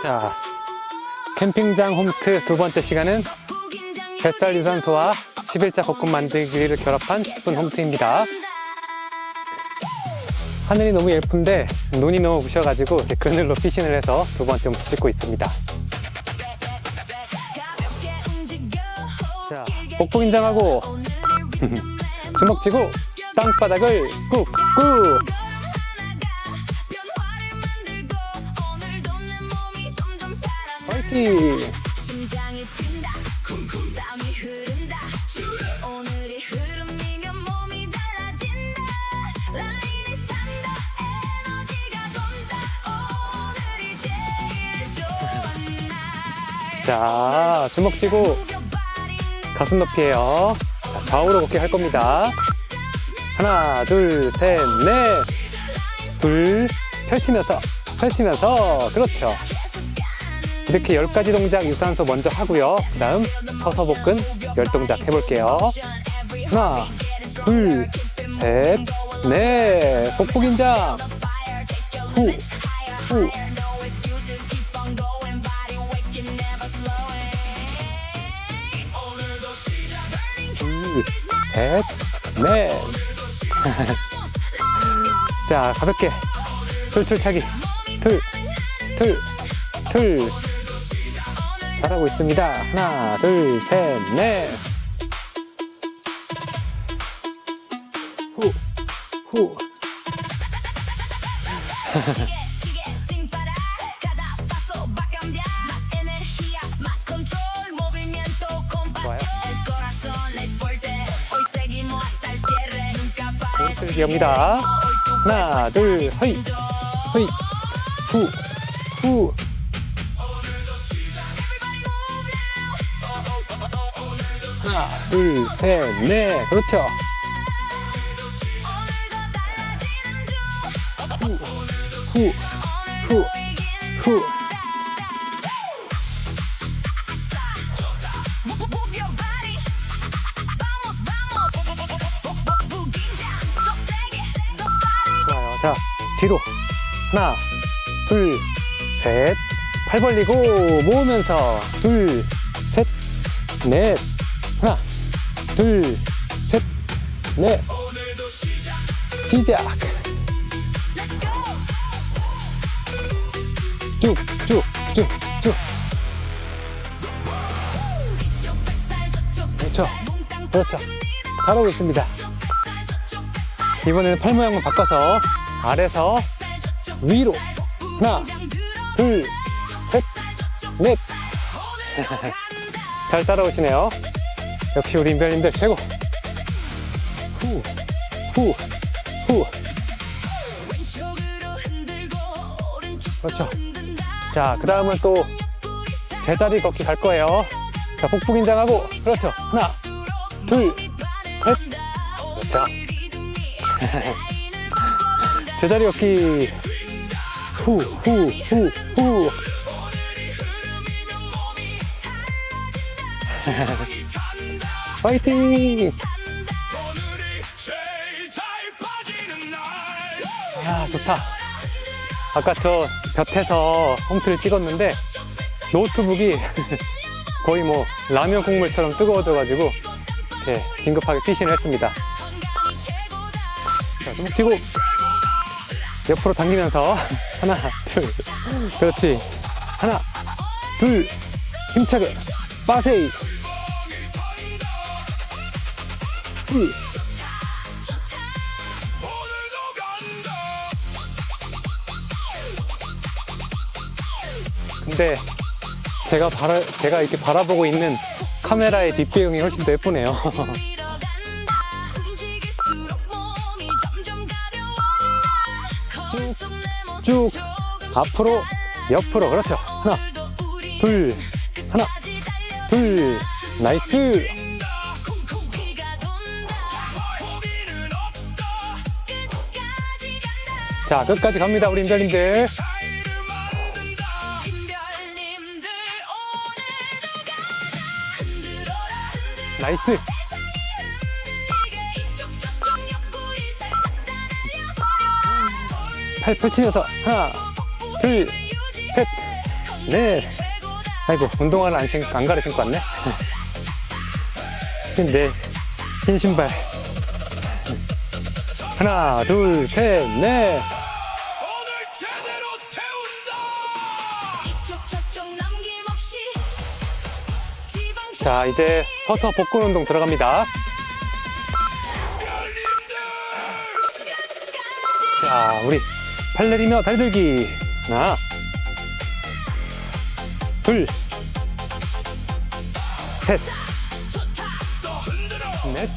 자, 캠핑장 홈트 두 번째 시간은 뱃살 유산소와 11자 복근 만들기를 결합한 10분 홈트입니다. 하늘이 너무 예쁜데 눈이 너무 부셔가지고 이렇게 그늘로 피신을 해서 두 번째 홈트 찍고 있습니다. 자, 복부 긴장하고 주먹 쥐고 땅바닥을 꾹꾹. 화이팅! 자, 주먹 쥐고 가슴 높이에요. 자, 좌우로 걷기 할 겁니다. 하나, 둘, 셋, 넷. 둘, 펼치면서, 그렇죠. 이렇게 10가지 동작 유산소 먼저 하고요. 그 다음 서서 복근 10동작 해볼게요. 하나, 둘, 셋, 넷. 복부 긴장. 후, 후. 둘, 셋, 넷. 자, 가볍게 툴툴차기. 툴. 잘하고 있습니다. 하나, 둘, 셋, 넷. 후. 좋아요. 오른쪽 기합니다. 하나, 둘, 허이, 후. 하나, 둘, 셋, 넷. 그렇죠. 후. 좋아요. 자, 뒤로. 하나, 둘, 셋. 팔 벌리고 모으면서 둘, 셋, 넷. 하나, 둘, 셋, 넷. 시작. 쭉. 그렇죠. 잘하고 있습니다. 이번에는 팔 모양을 바꿔서 아래서 위로. 하나, 둘, 셋, 넷. 잘 따라오시네요. 역시 우리 인별님들 최고. 후. 그렇죠. 자, 그 다음은 또 제자리 걷기 갈 거예요. 자, 복부 긴장하고. 그렇죠. 하나, 둘, 셋. 그렇죠. 제자리 걷기. 후. 화이팅! 아, 좋다. 아까 저 곁에서 홈트를 찍었는데 노트북이 거의 뭐 라면 국물처럼 뜨거워져가지고 이렇게 긴급하게 피신을 했습니다. 자, 좀 튀고 옆으로 당기면서 하나, 둘. 그렇지. 하나, 둘. 힘차게. 빠세이. 후. 근데 제가 이렇게 바라보고 있는 카메라의 뒷배경이 훨씬 더 예쁘네요. 쭉 앞으로 옆으로. 그렇죠. 하나, 둘. 나이스. 자, 끝까지 갑니다, 우리 인별님들. 나이스. 팔 펼치면서 하나, 둘, 셋, 넷. 아이고, 운동화를 안 가려 신고 왔네. 네, 흰 신발. 하나, 둘, 셋, 넷. 자, 이제 서서 복근 운동 들어갑니다. 자, 우리 팔 내리며 다리 들기. 하나, 둘, 셋, 넷,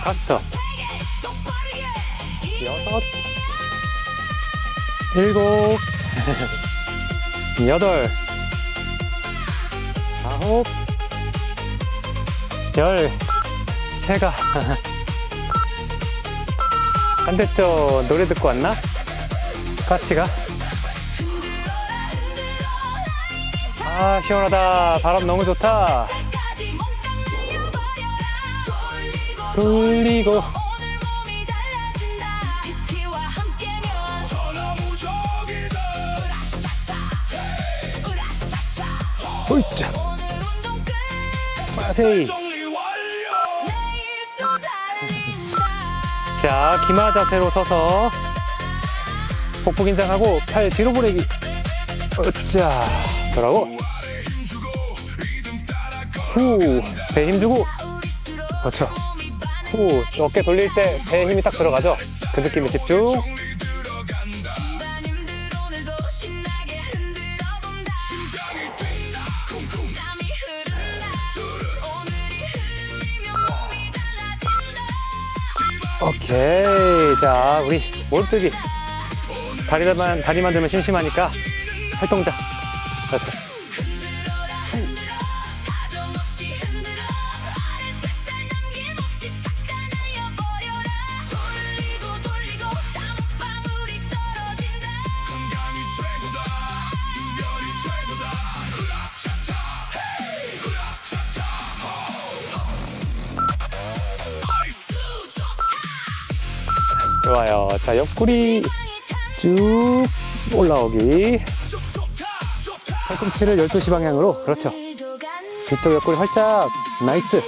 다섯, 여섯, 일곱, 여덟, 아홉, 열. 새가 안 됐죠? 노래 듣고 왔나? 같이 가. 아, 시원하다. 바람 너무 좋다. 돌리고. 으이짜. 마세이. 자, 기마 자세로 서서 복부 긴장하고 팔 뒤로 보내기. 으짜. 그러고 후, 배 힘주고. 그렇죠. 후, 어깨 돌릴 때 배에 힘이 딱 들어가죠. 그 느낌에 집중. 오케이. 자, 우리 무릎 들기. 다리만 들면 심심하니까 활동자. 그렇죠. 좋아요. 자, 옆구리 쭉 올라오기. 팔꿈치를 12시 방향으로. 그렇죠. 뒤쪽 옆구리 활짝. 나이스.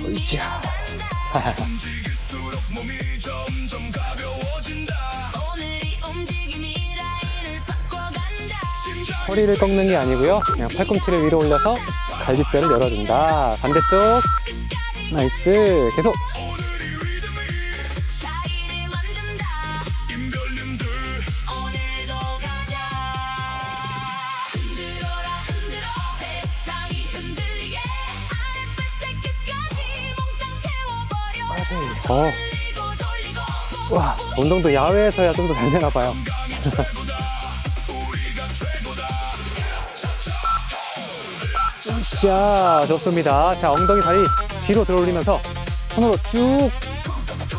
으쌰. 허리를 꺾는 게 아니고요. 그냥 팔꿈치를 위로 올려서 갈비뼈를 열어준다. 반대쪽. 나이스. 계속. 와, 운동도 야외에서 해야 좀 더 잘 되나 봐요. 자, 좋습니다. 자, 엉덩이 다리 뒤로 들어 올리면서 손으로 쭉.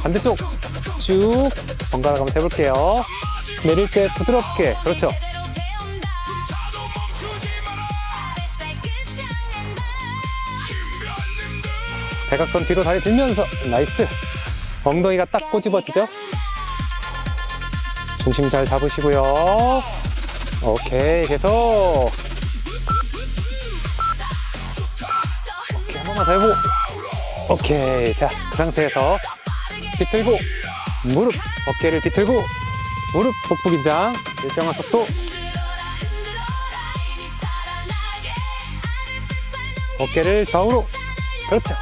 반대쪽 쭉. 번갈아 가면서 해볼게요. 내릴 때 부드럽게. 그렇죠. 대각선 뒤로 다리 들면서. 나이스. 엉덩이가 딱 꼬집어지죠? 중심 잘 잡으시고요. 오케이, 계속. 오케이, 한 번만 더 해보고. 오케이. 자, 그 상태에서 비틀고, 무릎, 어깨를 비틀고, 무릎, 복부 긴장, 일정한 속도. 어깨를 좌우로. 그렇죠.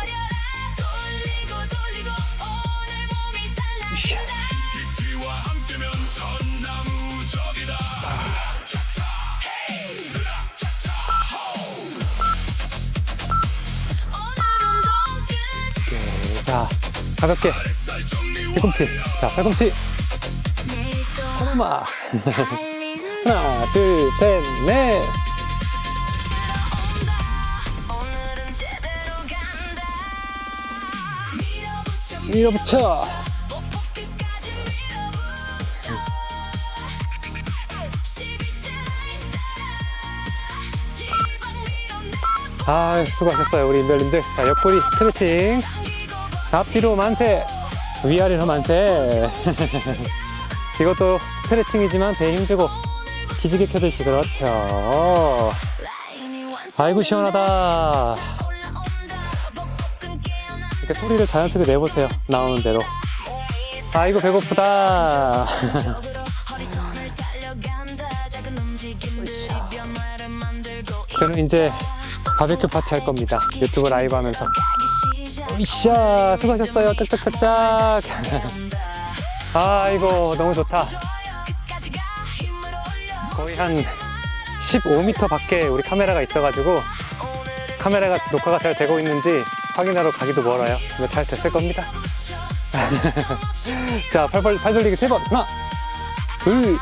자, 가볍게 뒤꿈치. 자, 팔꿈치. 하나, 하나, 둘, 셋, 넷. 밀어붙여. 아, 수고하셨어요, 우리 인별님들. 자, 옆구리 스트레칭. 앞뒤로 만세, 위아래로 만세. 이것도 스트레칭이지만 배에 힘주고 기지개 켜듯이. 그렇죠. 아이고 시원하다. 이렇게 소리를 자연스럽게 내보세요. 나오는 대로. 아이고 배고프다. 저는 이제 바베큐 파티 할 겁니다. 유튜브 라이브 하면서. 으쌰, 수고하셨어요. 짝짝짝짝. 아이고 너무 좋다. 거의 한 15m 밖에 우리 카메라가 있어가지고 카메라가 녹화가 잘 되고 있는지 확인하러 가기도 멀어요. 이거 잘 됐을 겁니다. 자, 팔 돌리기 3번. 하나, 둘,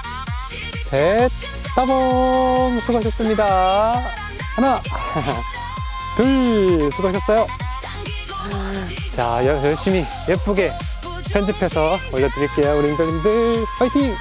셋, 따봉. 수고하셨습니다. 하나, 둘, 수고하셨어요. 자, 열심히 예쁘게 편집해서 올려드릴게요. 우리 인별님들 화이팅!